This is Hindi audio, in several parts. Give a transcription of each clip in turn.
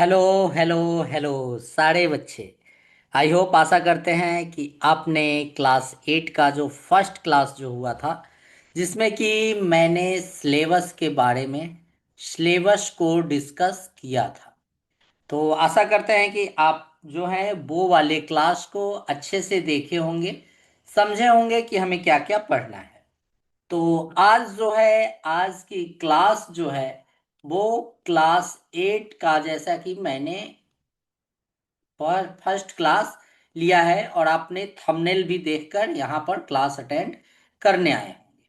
हेलो हेलो हेलो सारे बच्चे। आई होप आशा करते हैं कि आपने क्लास 8 का जो फर्स्ट क्लास जो हुआ था जिसमें कि मैंने सिलेबस के बारे में सिलेबस को डिस्कस किया था। तो आशा करते हैं कि आप जो है वो वाले क्लास को अच्छे से देखे होंगे, समझे होंगे कि हमें क्या क्या पढ़ना है। तो आज जो है आज की क्लास जो है वो क्लास 8 का, जैसा कि मैंने पर फर्स्ट क्लास लिया है और आपने थंबनेल भी देखकर यहाँ पर क्लास अटेंड करने आए होंगे।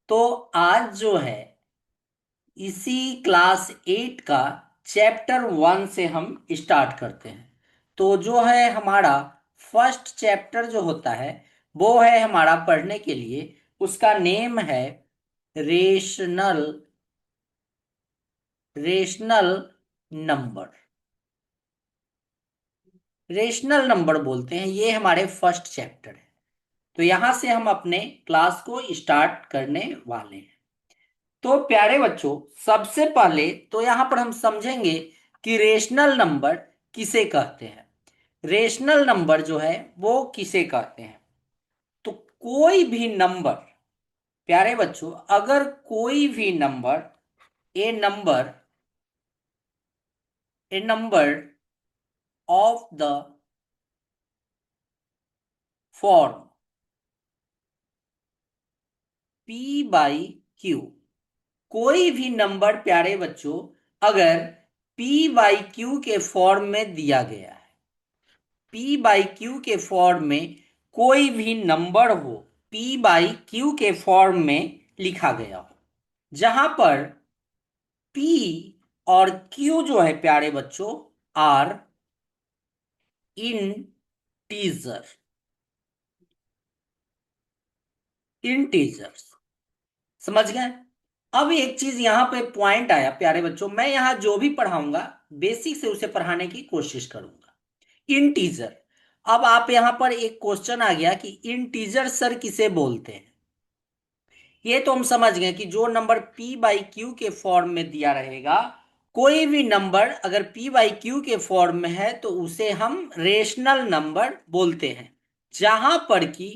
तो आज जो है इसी क्लास 8 का चैप्टर 1 से हम स्टार्ट करते हैं। तो जो है हमारा फर्स्ट चैप्टर जो होता है वो है हमारा पढ़ने के लिए, उसका नेम है rational rational number. Rational number बोलते हैं, ये हमारे फर्स्ट चैप्टर है। तो यहां से हम अपने क्लास को स्टार्ट करने वाले हैं। तो प्यारे बच्चों, सबसे पहले तो यहां पर हम समझेंगे कि रेशनल नंबर किसे कहते हैं। रेशनल नंबर जो है वो किसे कहते हैं। तो कोई भी नंबर, प्यारे बच्चों, अगर कोई भी number A number A number of the form P by Q, कोई भी नंबर प्यारे बच्चों अगर P बाई क्यू के फॉर्म में दिया गया है, P बाई क्यू के फॉर्म में कोई भी नंबर हो, P बाई क्यू के फॉर्म में लिखा गया हो, जहां पर P और Q जो है प्यारे बच्चों आर इंटीजर इंटीजर्स। समझ गए। अब एक चीज यहां पे पॉइंट आया प्यारे बच्चों, मैं यहां जो भी पढ़ाऊंगा बेसिक से उसे पढ़ाने की कोशिश करूंगा। इंटीजर। अब आप यहां पर एक क्वेश्चन आ गया कि इंटीजर सर किसे बोलते हैं। ये तो हम समझ गए कि जो नंबर p बाई क्यू के फॉर्म में दिया रहेगा, कोई भी नंबर अगर p बाई क्यू के फॉर्म में है तो उसे हम रेशनल नंबर बोलते हैं, जहां पर कि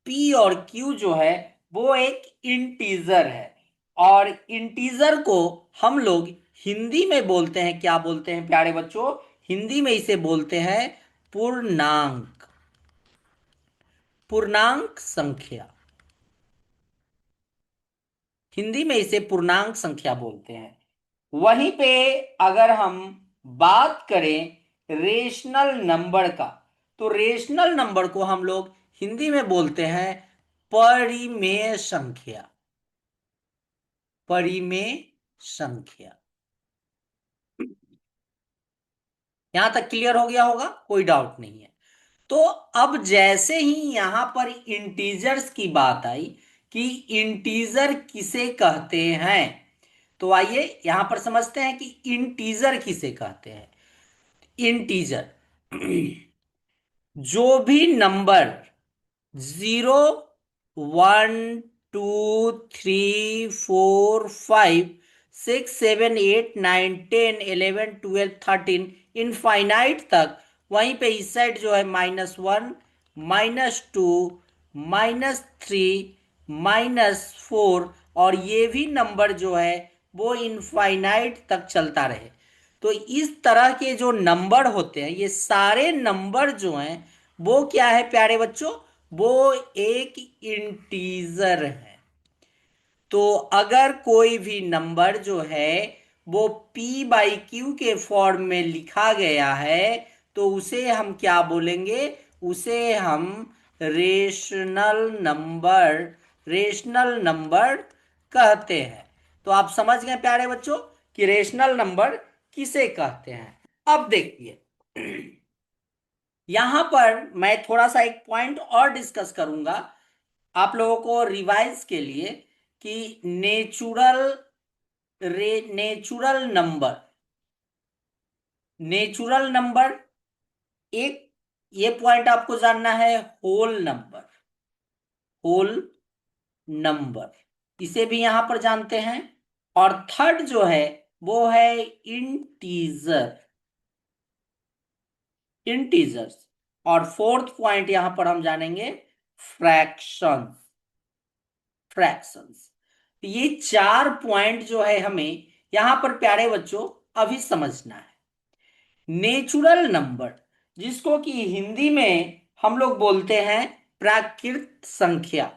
p और q जो है वो एक इंटीजर है। और इंटीजर को हम लोग हिंदी में बोलते हैं, क्या बोलते हैं प्यारे बच्चों, हिंदी में इसे बोलते हैं पूर्णांक। पूर्णांक संख्या, हिंदी में इसे पूर्णांक संख्या बोलते हैं। वहीं पे अगर हम बात करें रेशनल नंबर का, तो रेशनल नंबर को हम लोग हिंदी में बोलते हैं परिमेय संख्या। परिमेय संख्या। यहां तक क्लियर हो गया होगा, कोई डाउट नहीं है। तो अब जैसे ही यहां पर इंटीजर्स की बात आई कि इंटीजर किसे कहते हैं, तो आइए यहां पर समझते हैं कि इंटीजर किसे कहते हैं। इंटीजर जो भी नंबर 0, 1, 2, 3, 4, 5, 6, 7, 8, 9, 10, 11, 12, 13 इनफाइनाइट तक, वहीं पे इस साइड जो है -1, -2, -3, -4, और ये भी नंबर जो है वो इनफाइनाइट तक चलता रहे। तो इस तरह के जो नंबर होते हैं, ये सारे नंबर जो हैं वो क्या है प्यारे बच्चों, वो एक इंटीजर है। तो अगर कोई भी नंबर जो है वो p बाई क्यू के फॉर्म में लिखा गया है तो उसे हम क्या बोलेंगे, उसे हम रेशनल नंबर रेशनल नंबर कहते हैं। तो आप समझ गए प्यारे बच्चों कि रेशनल नंबर किसे कहते हैं। अब देखिए, यहां पर मैं थोड़ा सा एक पॉइंट और डिस्कस करूंगा आप लोगों को रिवाइज के लिए कि नेचुरल नंबर, नेचुरल नंबर एक, ये पॉइंट आपको जानना है। होल नंबर, होल नंबर इसे भी यहां पर जानते हैं। और थर्ड जो है वो है इंटीजर। इंटीजर्स। और फोर्थ पॉइंट यहां पर हम जानेंगे फ्रैक्शंस। फ्रैक्शंस, ये चार पॉइंट जो है हमें यहां पर प्यारे बच्चों अभी समझना है। नेचुरल नंबर, जिसको कि हिंदी में हम लोग बोलते हैं प्राकृत संख्या,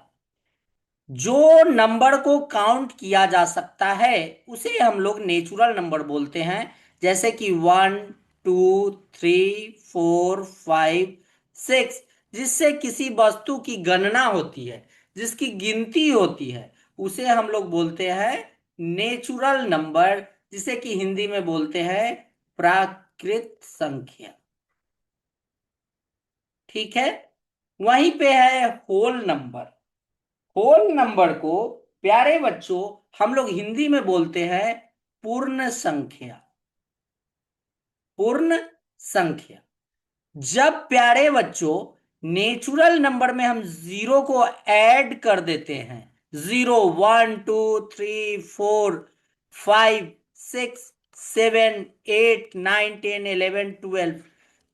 जो नंबर को काउंट किया जा सकता है उसे हम लोग नेचुरल नंबर बोलते हैं। जैसे कि 1, 2, 3, 4, 5, 6, जिससे किसी वस्तु की गणना होती है, जिसकी गिनती होती है, उसे हम लोग बोलते हैं नेचुरल नंबर, जिसे कि हिंदी में बोलते हैं प्राकृत संख्या। ठीक है। वहीं पे है होल नंबर। होल नंबर को प्यारे बच्चों हम लोग हिंदी में बोलते हैं पूर्ण संख्या। पूर्ण संख्या। जब प्यारे बच्चों नेचुरल नंबर में हम जीरो को ऐड कर देते हैं, 0, 1, 2, 3, 4, 5, 6, 7, 8, 9, 10, 11, 12,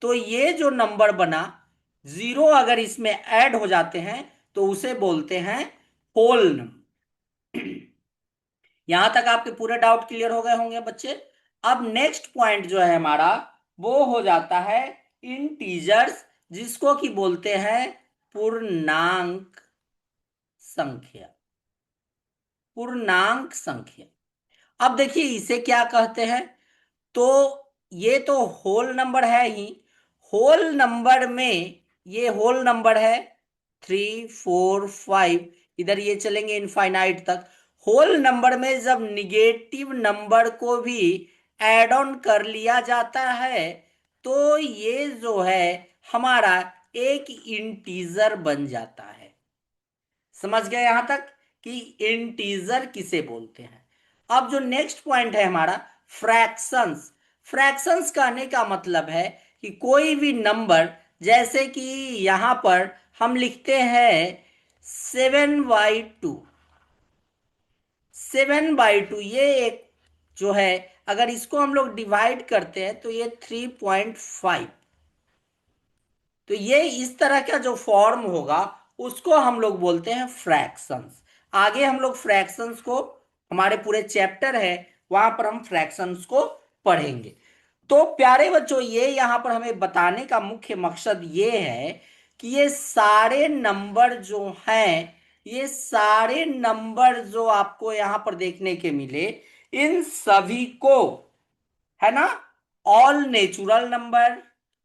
तो ये जो नंबर बना, जीरो अगर इसमें ऐड हो जाते हैं तो उसे बोलते हैं होल नंबर। यहां तक आपके पूरे डाउट क्लियर हो गए होंगे बच्चे। अब नेक्स्ट पॉइंट जो है हमारा, वो हो जाता है इंटीजर्स, जिसको कि बोलते हैं पूर्णांक संख्या। पूर्णांक संख्या। अब देखिए इसे क्या कहते हैं। तो ये तो होल नंबर है ही। होल नंबर में ये होल नंबर है 3, 4, 5, इधर ये चलेंगे इनफाइनाइट तक। होल नंबर में जब निगेटिव नंबर को भी ऐड ऑन कर लिया जाता है तो ये जो है हमारा एक इंटीजर बन जाता है। समझ गए यहां तक कि इंटीजर किसे बोलते हैं। अब जो नेक्स्ट पॉइंट है हमारा फ्रैक्शंस। फ्रैक्शंस कहने का मतलब है कि कोई भी नंबर, जैसे कि यहां पर हम लिखते हैं 7/2। 7/2 ये एक जो है, अगर इसको हम लोग डिवाइड करते हैं तो ये 3.5। तो ये इस तरह का जो फॉर्म होगा उसको हम लोग बोलते हैं फ्रैक्शंस। आगे हम लोग फ्रैक्शंस को, हमारे पूरे चैप्टर है वहां पर हम फ्रैक्शंस को पढ़ेंगे। तो प्यारे बच्चों ये यहां पर हमें बताने का मुख्य मकसद ये है कि ये सारे नंबर जो हैं, ये सारे नंबर जो आपको यहां पर देखने के मिले, इन सभी को, है ना, ऑल नेचुरल नंबर,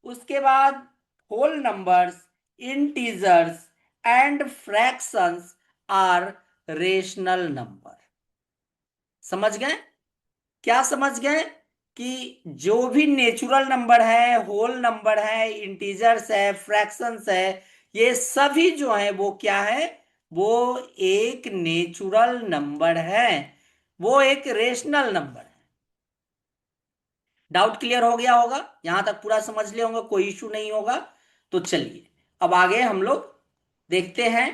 उसके बाद whole numbers, integers and fractions are rational number. समझ गए? क्या समझ गए कि जो भी नेचुरल नंबर है, होल नंबर है, इंटीजर्स है, फ्रैक्शंस है, ये सभी जो है वो क्या है, वो एक नेचुरल नंबर है, वो एक रेशनल नंबर है। डाउट क्लियर हो गया होगा? यहां तक पूरा समझ लिए होंगे, कोई इशू नहीं होगा। तो चलिए अब आगे हम लोग देखते हैं।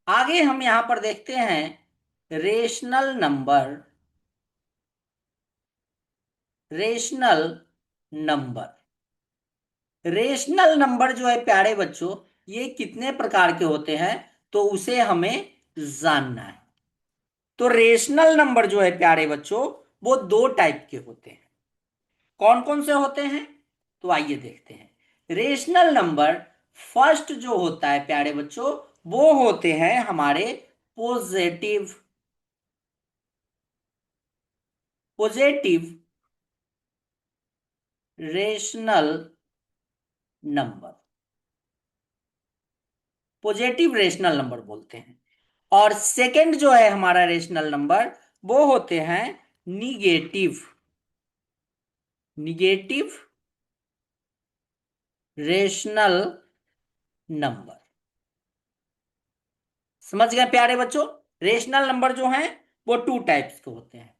आगे हम यहां पर देखते हैं rational number. Rational number. Rational number जो है प्यारे बच्चों, ये कितने प्रकार के होते हैं तो उसे हमें जानना है। तो रेशनल नंबर जो है प्यारे बच्चों, वो दो टाइप के होते हैं। कौन कौन से होते हैं तो आइए देखते हैं। रेशनल नंबर फर्स्ट जो होता है प्यारे बच्चों, वो होते हैं हमारे positive. Positive rational number. Positive rational number बोलते हैं। और सेकंड जो है हमारा रेशनल नंबर, वो होते हैं निगेटिव। Negative rational number. समझ गए प्यारे बच्चों? रेशनल नंबर जो हैं वो टू टाइप्स के होते हैं।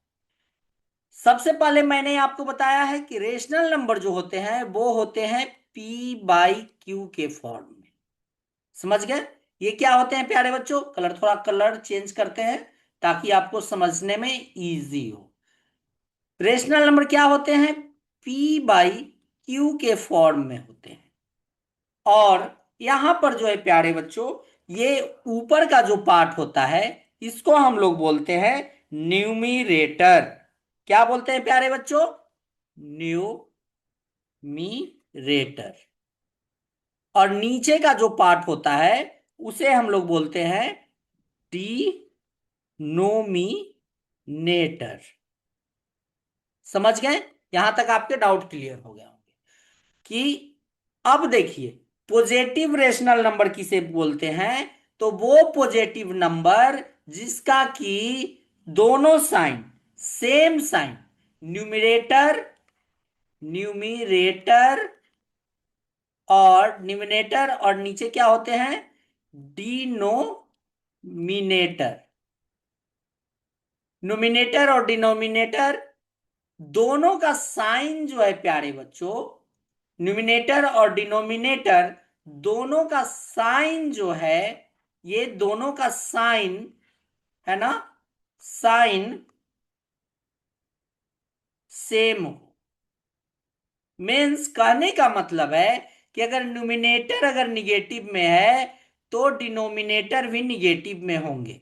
सबसे पहले मैंने आपको बताया है कि रेशनल नंबर जो होते हैं वो होते हैं P/Q के फॉर्म में। समझ गए? ये क्या होते हैं प्यारे बच्चों? कलर, थोड़ा कलर चेंज करते हैं ताकि आपको समझने में इजी हो। रेशनल नंबर क्या होते हैं? P/Q के फॉर्म में होते हैं। और यहां पर जो है प्यारे बच्चों, ये ऊपर का जो पार्ट होता है इसको हम लोग बोलते हैं न्यूमिरेटर। क्या बोलते हैं प्यारे बच्चों? न्यूमिरेटर। और नीचे का जो पार्ट होता है उसे हम लोग बोलते हैं डिनोमिनेटर। समझ गए? यहां तक आपके डाउट क्लियर हो गए होंगे कि अब देखिए, पॉजिटिव रेशनल नंबर किसे बोलते हैं? तो वो पॉजिटिव नंबर जिसका कि दोनों sign same sign, numerator numerator और न्यूमिनेटर और नीचे क्या होते हैं? डिनोमिनेटर। न्यूमिनेटर और डिनोमिनेटर दोनों का साइन जो है प्यारे बच्चों, न्यूमिनेटर और डिनोमिनेटर दोनों का साइन जो है, ये दोनों का साइन है ना, साइन सेम हो। मीन्स कहने का मतलब है कि अगर न्यूमिनेटर अगर निगेटिव में है तो डिनोमिनेटर भी निगेटिव में होंगे।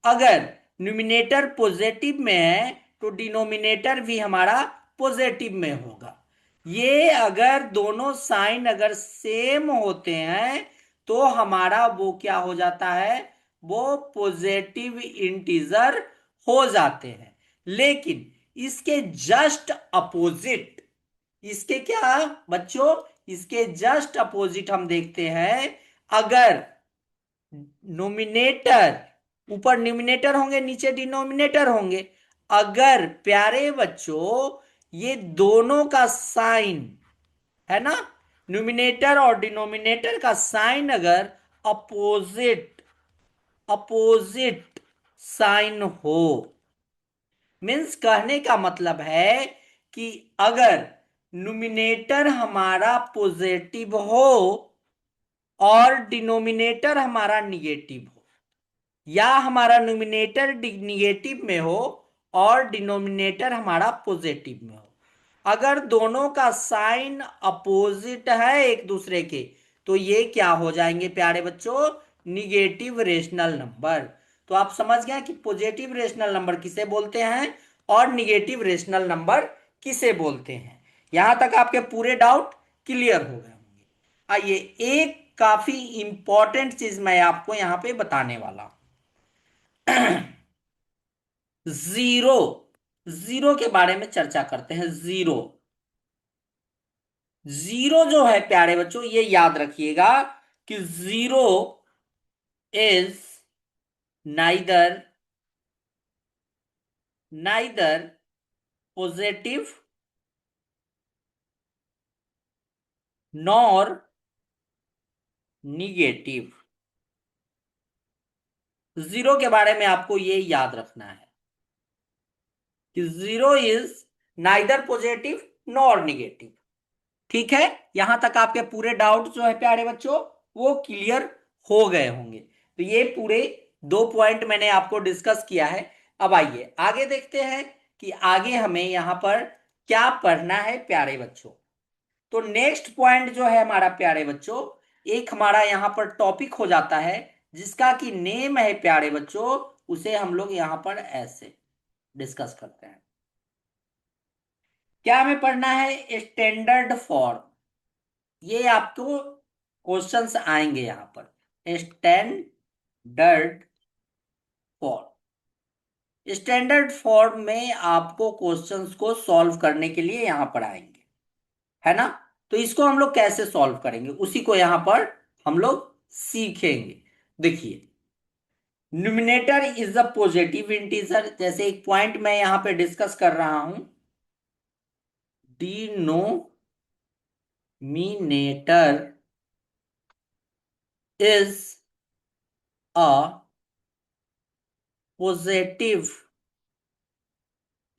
अगर न्यूमिनेटर पॉजिटिव में है तो डिनोमिनेटर भी हमारा पॉजिटिव में होगा। ये अगर दोनों साइन अगर सेम होते हैं तो हमारा वो क्या हो जाता है? वो पॉजिटिव इंटीजर हो जाते हैं। लेकिन इसके जस्ट अपोजिट, इसके क्या बच्चों, इसके जस्ट अपोजिट हम देखते हैं। अगर नोमिनेटर, ऊपर न्यूमिनेटर होंगे नीचे डिनोमिनेटर होंगे, अगर प्यारे बच्चों ये दोनों का साइन है ना, न्यूमिनेटर और डिनोमिनेटर का साइन अगर अपोजिट अपोजिट साइन हो, मीन्स कहने का मतलब है कि अगर न्यूमिनेटर हमारा पॉजिटिव हो और डिनोमिनेटर हमारा निगेटिव हो, या हमारा न्यूमिनेटर निगेटिव में हो और डिनोमिनेटर हमारा पॉजिटिव में हो, अगर दोनों का साइन अपोजिट है एक दूसरे के, तो ये क्या हो जाएंगे प्यारे बच्चों? Negative rational number. तो आप समझ गए कि पॉजिटिव रेशनल नंबर किसे बोलते हैं और निगेटिव रेशनल नंबर किसे बोलते हैं। यहां तक आपके पूरे डाउट क्लियर हो गए होंगे। आइए, एक काफी इंपॉर्टेंट चीज मैं आपको यहां पे बताने वाला हूं। जीरो, जीरो के बारे में चर्चा करते हैं। जीरो, जीरो जो है प्यारे बच्चों ये याद रखिएगा कि zero is neither neither positive nor negative. Zero के बारे में आपको ये याद रखना है कि zero is neither positive nor negative. ठीक है? यहां तक आपके पूरे डाउट जो है प्यारे बच्चों वो क्लियर हो गए होंगे। तो ये पूरे 2 पॉइंट मैंने आपको डिस्कस किया है। अब आइए आगे देखते हैं कि आगे हमें यहां पर क्या पढ़ना है प्यारे बच्चों। तो नेक्स्ट पॉइंट जो है हमारा प्यारे बच्चों, एक हमारा यहां पर टॉपिक हो जाता है जिसका कि नेम है प्यारे बच्चों, उसे हम लोग यहां पर ऐसे डिस्कस करते हैं। क्या हमें पढ़ना है? Standard form. ये आपको क्वेश्चंस आएंगे यहां पर। स्टैंडर्ड फॉर्म, स्टैंडर्ड फॉर्म में आपको क्वेश्चंस को सॉल्व करने के लिए यहां पर आएंगे, है ना? तो इसको हम लोग कैसे सॉल्व करेंगे उसी को यहां पर हम लोग सीखेंगे। देखिए, numerator is a positive integer, जैसे एक पॉइंट मैं यहां पे डिस्कस कर रहा हूं, denominator is a positive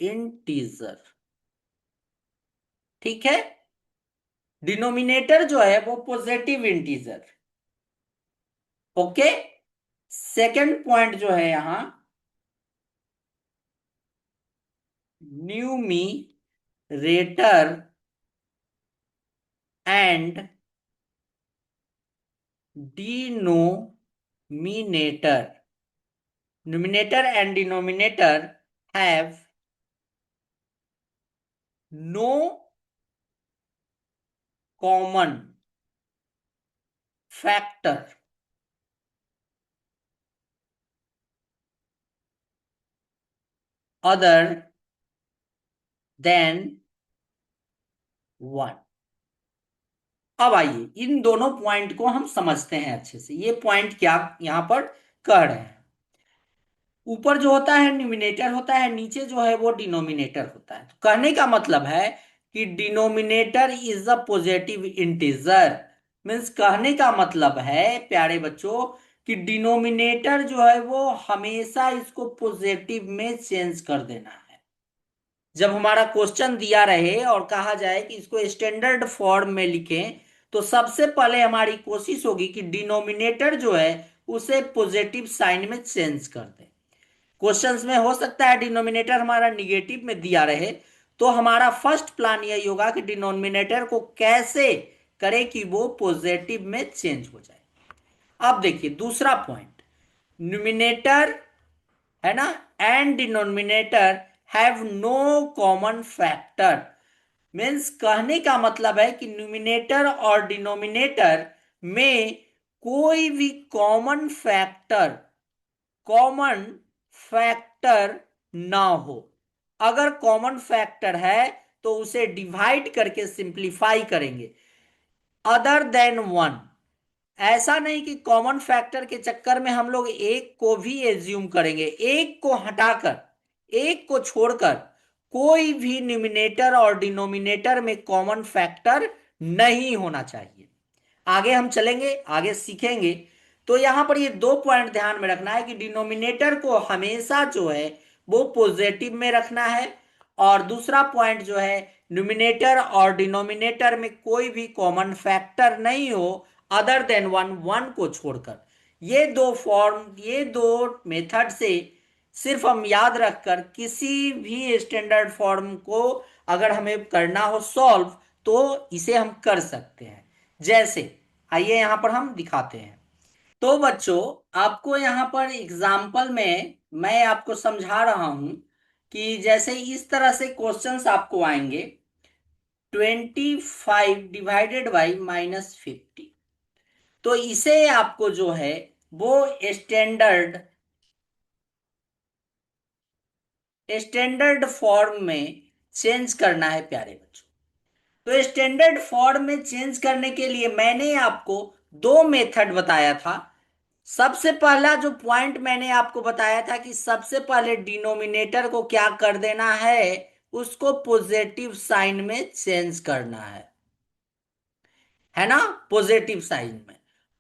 integer. ठीक है? डिनोमिनेटर जो है वो positive integer. Okay. Second point जो है यहां, numerator and denominator, numerator and denominator have no common factor other than one. अब आइए इन दोनों पॉइंट को हम समझते हैं अच्छे से। ये पॉइंट क्या यहां पर कह रहे हैं? ऊपर जो होता है न्यूमिनेटर होता है, नीचे जो है वो डिनोमिनेटर होता है। तो कहने का मतलब है कि denominator is a positive integer. Means कहने का मतलब है प्यारे बच्चों कि डिनोमिनेटर जो है वो हमेशा इसको पॉजिटिव में चेंज कर देना है। जब हमारा क्वेश्चन दिया रहे और कहा जाए कि इसको स्टैंडर्ड फॉर्म में लिखें, तो सबसे पहले हमारी कोशिश होगी कि डिनोमिनेटर जो है उसे पॉजिटिव साइन में चेंज कर दें। क्वेश्चंस में हो सकता है डिनोमिनेटर हमारा निगेटिव में दिया रहे, तो हमारा फर्स्ट प्लान यही होगा कि डिनोमिनेटर को कैसे करें कि वो पॉजिटिव में चेंज हो जाए। अब देखिए दूसरा पॉइंट, न्यूमिनेटर है ना and denominator have no common factor. Means कहने का मतलब है कि न्यूमिनेटर और डिनोमिनेटर में कोई भी कॉमन फैक्टर ना हो। अगर कॉमन फैक्टर है तो उसे डिवाइड करके सिंप्लीफाई करेंगे। अदर देन वन, ऐसा नहीं कि कॉमन फैक्टर के चक्कर में हम लोग एक को भी एज्यूम करेंगे। एक को हटाकर, एक को छोड़कर कोई भी न्यूमिनेटर और डिनोमिनेटर में कॉमन फैक्टर नहीं होना चाहिए। आगे हम चलेंगे, आगे सीखेंगे। तो यहां पर ये दो पॉइंट ध्यान में रखना है कि डिनोमिनेटर को हमेशा जो है वो पॉजिटिव में रखना है, और दूसरा पॉइंट जो है न्यूमिनेटर और डिनोमिनेटर में कोई भी कॉमन फैक्टर नहीं हो अदर देन वन, वन को छोड़कर। ये दो मेथड से सिर्फ हम याद रखकर किसी भी स्टैंडर्ड फॉर्म को अगर हमें करना हो सॉल्व, तो इसे हम कर सकते हैं। जैसे आइए यहां पर हम दिखाते हैं। तो बच्चों, आपको यहां पर एग्जाम्पल में मैं आपको समझा रहा हूं कि जैसे इस तरह से क्वेश्चंस आपको आएंगे, 25 डिवाइडेड बाई -50। तो इसे आपको जो है वो स्टैंडर्ड स्टैंडर्ड फॉर्म में चेंज करना है प्यारे बच्चों। तो स्टैंडर्ड फॉर्म में चेंज करने के लिए मैंने आपको दो मेथड बताया था। सबसे पहला जो पॉइंट मैंने आपको बताया था कि सबसे पहले डिनोमिनेटर को क्या कर देना है, उसको पॉजिटिव साइन में चेंज करना है ना, पॉजिटिव साइन में।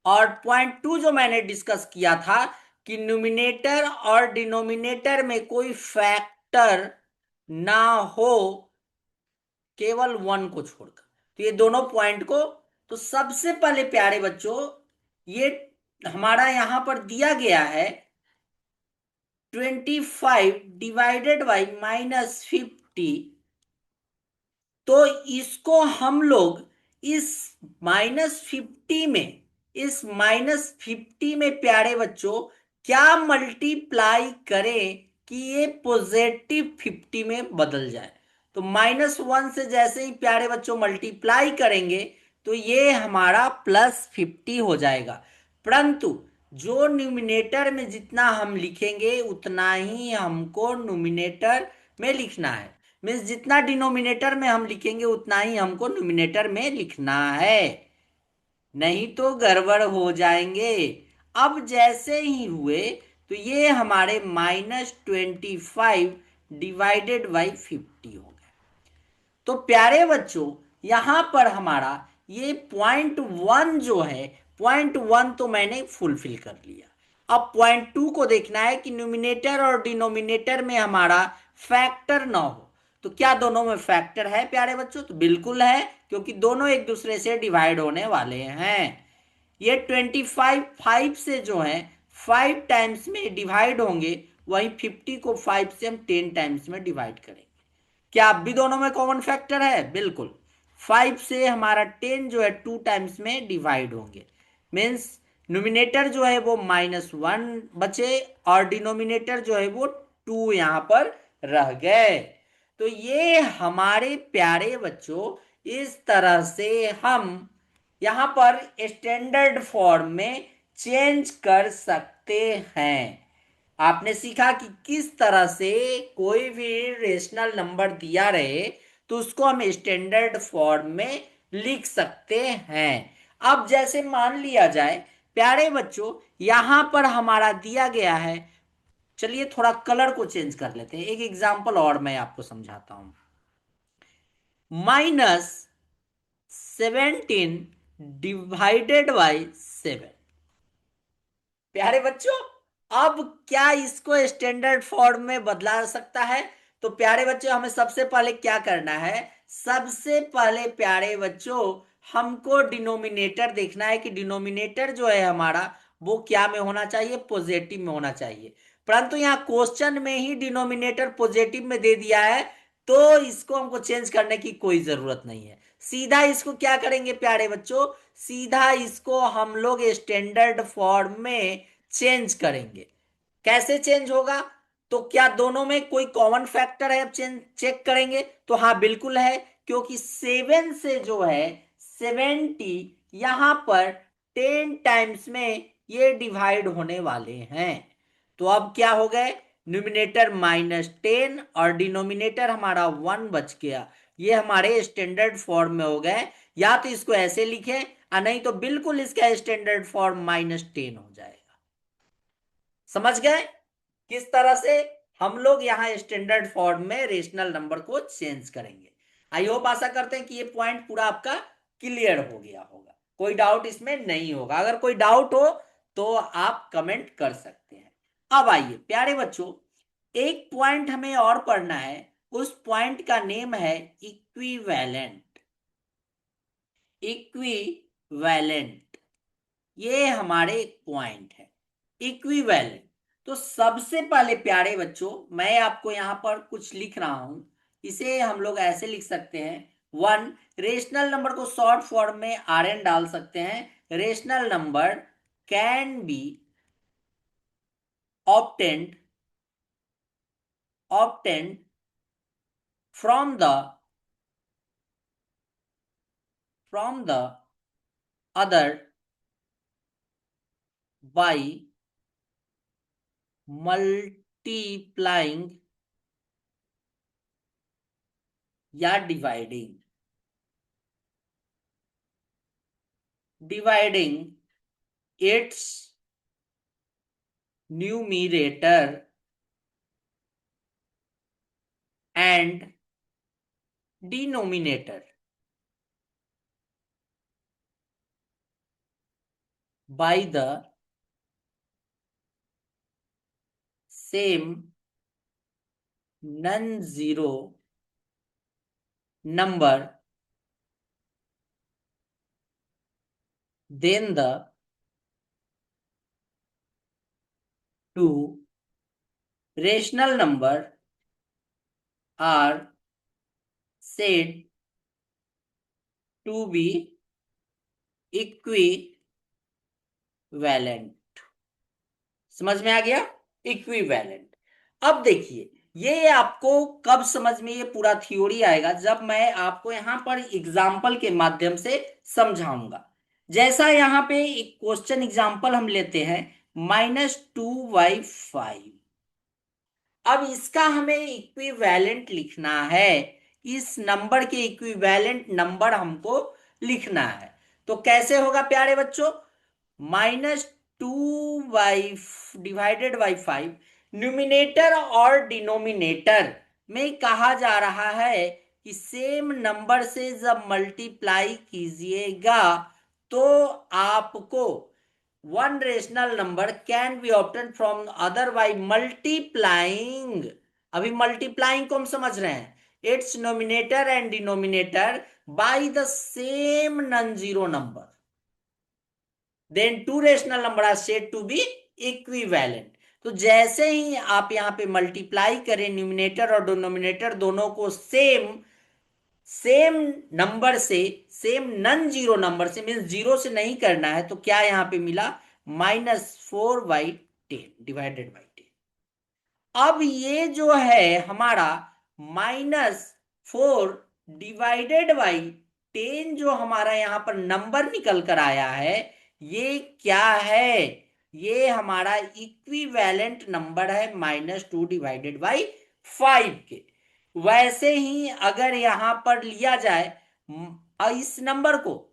और पॉइंट टू जो मैंने डिस्कस किया था कि न्यूमिनेटर और डिनोमिनेटर में कोई फैक्टर ना हो, केवल वन को छोड़कर। तो ये दोनों पॉइंट को, तो सबसे पहले प्यारे बच्चों ये हमारा यहां पर दिया गया है 25 डिवाइडेड बाई -50। तो इसको हम लोग इस माइनस फिफ्टी में प्यारे बच्चों क्या मल्टीप्लाई करें कि ये +50 में बदल जाए। तो -1 से जैसे ही प्यारे बच्चों मल्टीप्लाई करेंगे तो ये हमारा +50 हो जाएगा। परंतु जो न्यूमिनेटर में जितना हम लिखेंगे उतना ही हमको न्यूमिनेटर में लिखना है। मीन्स जितना डिनोमिनेटर में हम लिखेंगे उतना ही हमको न्यूमिनेटर में लिखना है, नहीं तो गड़बड़ हो जाएंगे। अब जैसे ही हुए तो ये हमारे -25 डिवाइडेड बाई 50 हो गए। तो प्यारे बच्चों यहां पर हमारा ये पॉइंट 1 जो है, पॉइंट 1 तो मैंने फुलफिल कर लिया। अब पॉइंट 2 को देखना है कि न्यूमिनेटर और डिनोमिनेटर में हमारा फैक्टर ना हो। तो क्या दोनों में फैक्टर है प्यारे बच्चों? तो बिल्कुल है, क्योंकि दोनों एक दूसरे से डिवाइड होने वाले हैं। ये 25 5 से जो है 5 टाइम्स में डिवाइड होंगे, वही 50 को 5 से हम 10 टाइम्स में डिवाइड करेंगे। क्या अब भी दोनों में कॉमन फैक्टर है? बिल्कुल। 5 से हमारा 10 जो है 2 टाइम्स में डिवाइड होंगे। मीन्स न्यूमिनेटर जो है वो -1 बचे और डिनोमिनेटर जो है वो 2 यहां पर रह गए। तो ये हमारे प्यारे बच्चों, इस तरह से हम यहां पर स्टैंडर्ड फॉर्म में चेंज कर सकते हैं। आपने सीखा कि किस तरह से कोई भी रेशनल नंबर दिया रहे तो उसको हम स्टैंडर्ड फॉर्म में लिख सकते हैं। अब जैसे मान लिया जाए प्यारे बच्चों, यहां पर हमारा दिया गया है, चलिए थोड़ा कलर को चेंज कर लेते हैं। एक एग्जांपल और मैं आपको समझाता हूं। -17 डिवाइडेड बाई 7। प्यारे बच्चों, अब क्या इसको स्टैंडर्ड फॉर्म में बदला सकता है? तो प्यारे बच्चों, हमें सबसे पहले क्या करना है? सबसे पहले प्यारे बच्चों, हमको डिनोमिनेटर देखना है कि डिनोमिनेटर जो है हमारा वो क्या में होना चाहिए? पॉजिटिव में होना चाहिए। परंतु यहाँ क्वेश्चन में ही डिनोमिनेटर पॉजिटिव में दे दिया है, तो इसको हमको चेंज करने की कोई जरूरत नहीं है। सीधा इसको क्या करेंगे प्यारे बच्चों? सीधा इसको हम लोग स्टैंडर्ड फॉर्म में चेंज करेंगे। कैसे चेंज होगा? तो क्या दोनों में कोई कॉमन फैक्टर है? अब चेक करेंगे तो हाँ बिल्कुल है, क्योंकि 7 से जो है 70 यहां पर 10 टाइम्स में ये डिवाइड होने वाले हैं। तो अब क्या हो गए? न्यूमिनेटर -10 और डिनोमिनेटर हमारा 1 बच गया। ये हमारे स्टैंडर्ड फॉर्म में हो गए। या तो इसको ऐसे लिखें और नहीं तो बिल्कुल इसका स्टैंडर्ड फॉर्म -10 हो जाएगा। समझ गए किस तरह से हम लोग यहाँ स्टैंडर्ड फॉर्म में रेशनल नंबर को चेंज करेंगे? आई होप, आशा करते हैं कि ये पॉइंट पूरा आपका क्लियर हो गया होगा, कोई डाउट इसमें नहीं होगा। अगर कोई डाउट हो तो आप कमेंट कर सकते हैं। अब आइए प्यारे बच्चों, एक पॉइंट हमें और पढ़ना है। उस पॉइंट का नेम है इक्विवेलेंट। इक्विवेलेंट, ये हमारे पॉइंट है इक्विवेलेंट। तो सबसे पहले प्यारे बच्चों, मैं आपको यहां पर कुछ लिख रहा हूं। इसे हम लोग ऐसे लिख सकते हैं। 1, रेशनल नंबर को शॉर्ट फॉर्म में RN डाल सकते हैं। Rational number can be obtained obtained from the other by multiplying या dividing its numerator and denominator by the same non-zero number, then the two rational number are said to be equivalent। समझ में आ गया? इक्विवेलेंट। अब देखिए, ये आपको कब समझ में ये पूरा थ्योरी आएगा? जब मैं आपको यहां पर एग्जाम्पल के माध्यम से समझाऊंगा। जैसा यहां पे एक क्वेश्चन एग्जाम्पल हम लेते हैं, -2/5। अब इसका हमें इक्विवेलेंट लिखना है। इस नंबर के इक्विवेलेंट नंबर हमको लिखना है। तो कैसे होगा प्यारे बच्चों? -2 डिवाइडेड बाई 5, न्यूमिनेटर और डिनोमिनेटर में कहा जा रहा है कि सेम नंबर से जब मल्टीप्लाई कीजिएगा तो आपको one rational number can be obtain from other by multiplying. अभी मल्टीप्लाइंग को हम समझ रहे हैं। Its numerator and denominator by the same non zero number, then two rational number are said to be equivalent. तो जैसे ही आप यहां पे मल्टीप्लाई करें न्यूमिनेटर और डिनोमिनेटर दोनों को सेम सेम नंबर से, सेम नॉन जीरो नंबर से, मीन जीरो से नहीं करना है, तो क्या यहां पे मिला? -4/10 डिवाइडेड बाई 10। अब ये जो है हमारा -4 डिवाइडेड बाई 10 जो हमारा यहां पर नंबर निकल कर आया है, ये क्या है? ये हमारा इक्विवेलेंट नंबर है -2 डिवाइडेड बाई 5 के। वैसे ही अगर यहां पर लिया जाए इस नंबर को,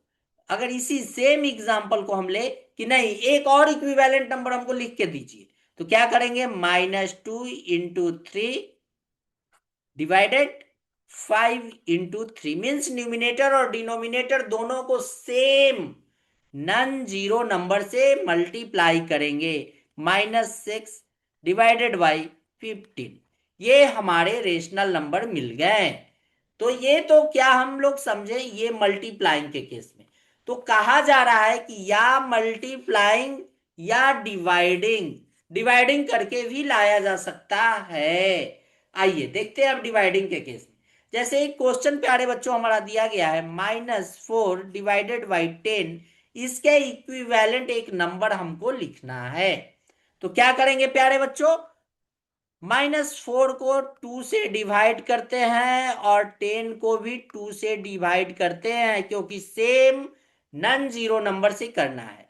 अगर इसी सेम एग्जांपल को हम ले कि नहीं एक और इक्विवेलेंट नंबर हमको लिख के दीजिए, तो क्या करेंगे? -2 into 3 divided 5 into 3 means numerator और डिनोमिनेटर दोनों को सेम नॉन जीरो नंबर से मल्टीप्लाई करेंगे। -6 डिवाइडेड बाई 15, ये हमारे रेशनल नंबर मिल गए। तो ये तो क्या हम लोग समझे, ये मल्टीप्लाइंग के केस में। तो कहा जा रहा है कि या मल्टीप्लाइंग या डिवाइडिंग, डिवाइडिंग करके भी लाया जा सकता है। आइए देखते हैं अब डिवाइडिंग के केस में। जैसे एक क्वेश्चन प्यारे बच्चों हमारा दिया गया है -4 डिवाइडेड बाई 10, इसके इक्विवेलेंट एक नंबर हमको लिखना है। तो क्या करेंगे प्यारे बच्चों? -4 को 2 से डिवाइड करते हैं और 10 को भी 2 से डिवाइड करते हैं, क्योंकि सेम नॉन जीरो नंबर से करना है।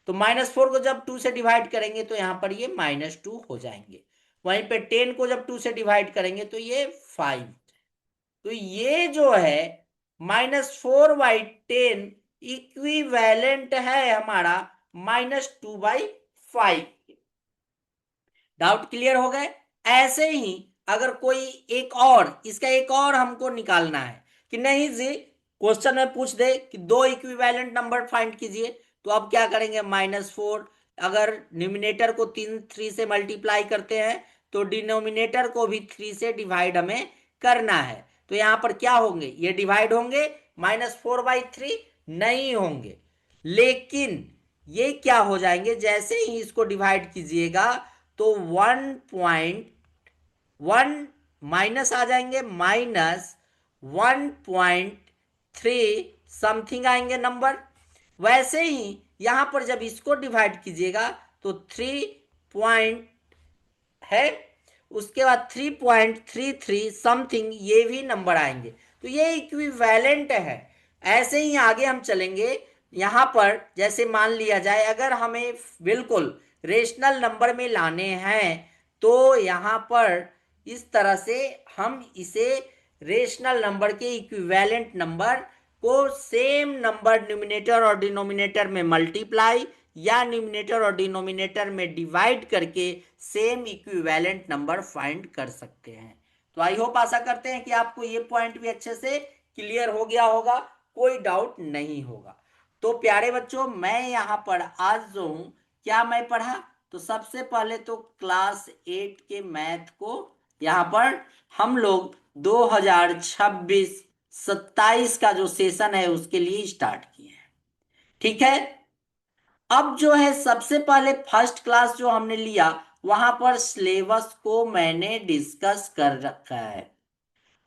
तो -4 को जब 2 से डिवाइड करेंगे तो यहां पर ये -2 हो जाएंगे। वहीं पे 10 को जब 2 से डिवाइड करेंगे तो ये 5। तो ये जो है -4/10 इक्विवेलेंट है हमारा -2/5। डाउट क्लियर हो गए? ऐसे ही अगर कोई एक और, इसका एक और हमको निकालना है कि नहीं जी, क्वेश्चन में पूछ दे कि दो इक्विवेलेंट नंबर फाइंड कीजिए, तो अब क्या करेंगे? -4 अगर न्यूमिनेटर को 3 से मल्टीप्लाई करते हैं तो डिनोमिनेटर को भी 3 से डिवाइड हमें करना है। तो यहां पर क्या होंगे? ये डिवाइड होंगे, -4/3 नहीं होंगे, लेकिन ये क्या हो जाएंगे? जैसे ही इसको डिवाइड कीजिएगा तो 1.1 माइनस आ जाएंगे, -1.3 समथिंग आएंगे नंबर। वैसे ही यहां पर जब इसको डिवाइड कीजिएगा तो 3 पॉइंट है, उसके बाद 3.33 समथिंग ये भी नंबर आएंगे। तो ये इक्विवेलेंट है। ऐसे ही आगे हम चलेंगे। यहां पर जैसे मान लिया जाए अगर हमें बिल्कुल रेशनल नंबर में लाने हैं, तो यहां पर इस तरह से हम इसे रेशनल नंबर के इक्विवेलेंट नंबर को सेम नंबर न्यूमिनेटर और डिनोमिनेटर में मल्टीप्लाई या न्यूमिनेटर और डिनोमिनेटर में डिवाइड करके सेम इक्विवेलेंट नंबर फाइंड कर सकते हैं। तो आई होप आशा करते हैं कि आपको ये पॉइंट भी अच्छे से क्लियर हो गया होगा, कोई डाउट नहीं होगा। तो प्यारे बच्चों, मैं यहाँ पर आज जो हूँ, क्या मैं पढ़ा? तो सबसे पहले तो क्लास 8 के मैथ को यहाँ पर हम लोग 2026-27 का जो सेशन है उसके लिए स्टार्ट किए हैं। ठीक है। अब जो है सबसे पहले फर्स्ट क्लास जो हमने लिया, वहां पर सिलेबस को मैंने डिस्कस कर रखा है।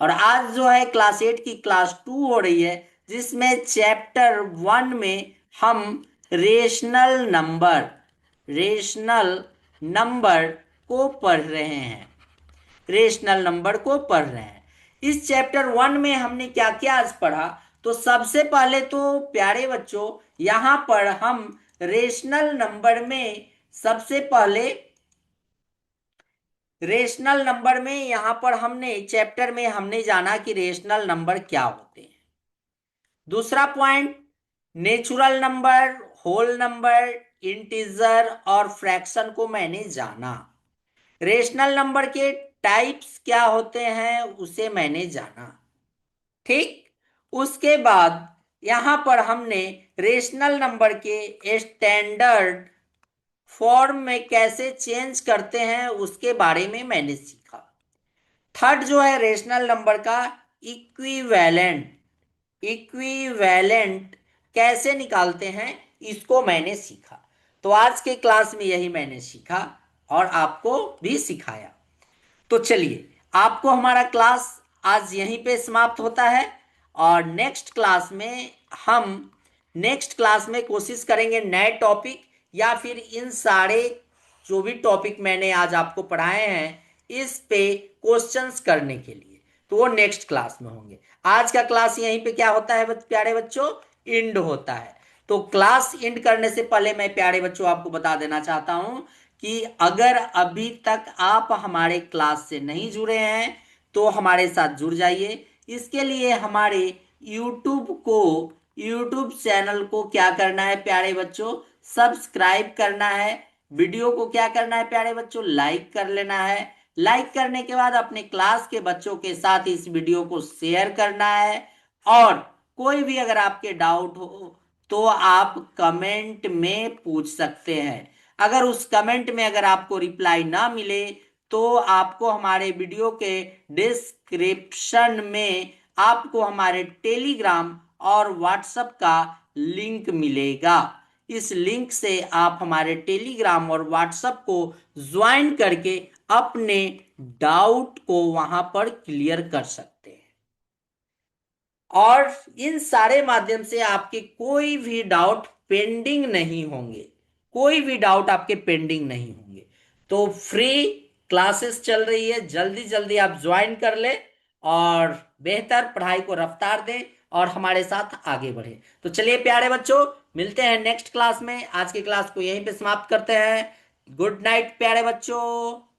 और आज जो है क्लास 8 की क्लास 2 हो रही है, जिसमें चैप्टर 1 में हम रेशनल नंबर को पढ़ रहे हैं। रेशनल नंबर को पढ़ रहे हैं। इस चैप्टर 1 में हमने क्या क्या आज पढ़ा? तो सबसे पहले तो प्यारे बच्चों, यहां पर हम रेशनल नंबर में सबसे पहले रेशनल नंबर में यहां पर हमने चैप्टर में हमने जाना कि रेशनल नंबर क्या होते हैं। दूसरा point, natural number, whole number, integer और फ्रैक्शन को मैंने जाना। रेशनल नंबर के टाइप्स क्या होते हैं उसे मैंने जाना। ठीक। उसके बाद यहां पर हमने रेशनल नंबर के स्टैंडर्ड फॉर्म में कैसे चेंज करते हैं उसके बारे में मैंने सीखा। थर्ड जो है रेशनल नंबर का इक्विवेलेंट कैसे निकालते हैं इसको मैंने सीखा। तो आज के क्लास में यही मैंने सीखा और आपको भी सिखाया। तो चलिए, आपको हमारा क्लास आज यहीं पे समाप्त होता है और नेक्स्ट क्लास में कोशिश करेंगे नए टॉपिक या फिर इन सारे जो भी टॉपिक मैंने आज आपको पढ़ाए हैं इस पे क्वेश्चंस करने के लिए, तो वो नेक्स्ट क्लास में होंगे। आज का क्लास यहीं पे क्या होता है प्यारे बच्चों, एंड होता है। तो क्लास एंड करने से पहले मैं प्यारे बच्चों आपको बता देना चाहता हूं कि अगर अभी तक आप हमारे क्लास से नहीं जुड़े हैं तो हमारे साथ जुड़ जाइए। इसके लिए हमारे यूट्यूब चैनल को क्या करना है प्यारे बच्चों, सब्सक्राइब करना है। वीडियो को क्या करना है प्यारे बच्चों, लाइक कर लेना है। लाइक करने के बाद अपने क्लास के बच्चों के साथ इस वीडियो को शेयर करना है। और कोई भी अगर आपके डाउट हो तो आप कमेंट में पूछ सकते हैं। अगर उस कमेंट में अगर आपको रिप्लाई ना मिले तो आपको हमारे वीडियो के डिस्क्रिप्शन में आपको हमारे टेलीग्राम और व्हाट्सएप का लिंक मिलेगा। इस लिंक से आप हमारे टेलीग्राम और व्हाट्सएप को ज्वाइन करके अपने डाउट को वहां पर क्लियर कर सकते हैं। और इन सारे माध्यम से आपके कोई भी डाउट पेंडिंग नहीं होंगे, कोई भी डाउट आपके पेंडिंग नहीं होंगे। तो फ्री क्लासेस चल रही है, जल्दी जल्दी आप ज्वाइन कर ले और बेहतर पढ़ाई को रफ्तार दें और हमारे साथ आगे बढ़े। तो चलिए प्यारे बच्चों, मिलते हैं नेक्स्ट क्लास में। आज की क्लास को यहीं पे समाप्त करते हैं। गुड नाइट प्यारे बच्चों।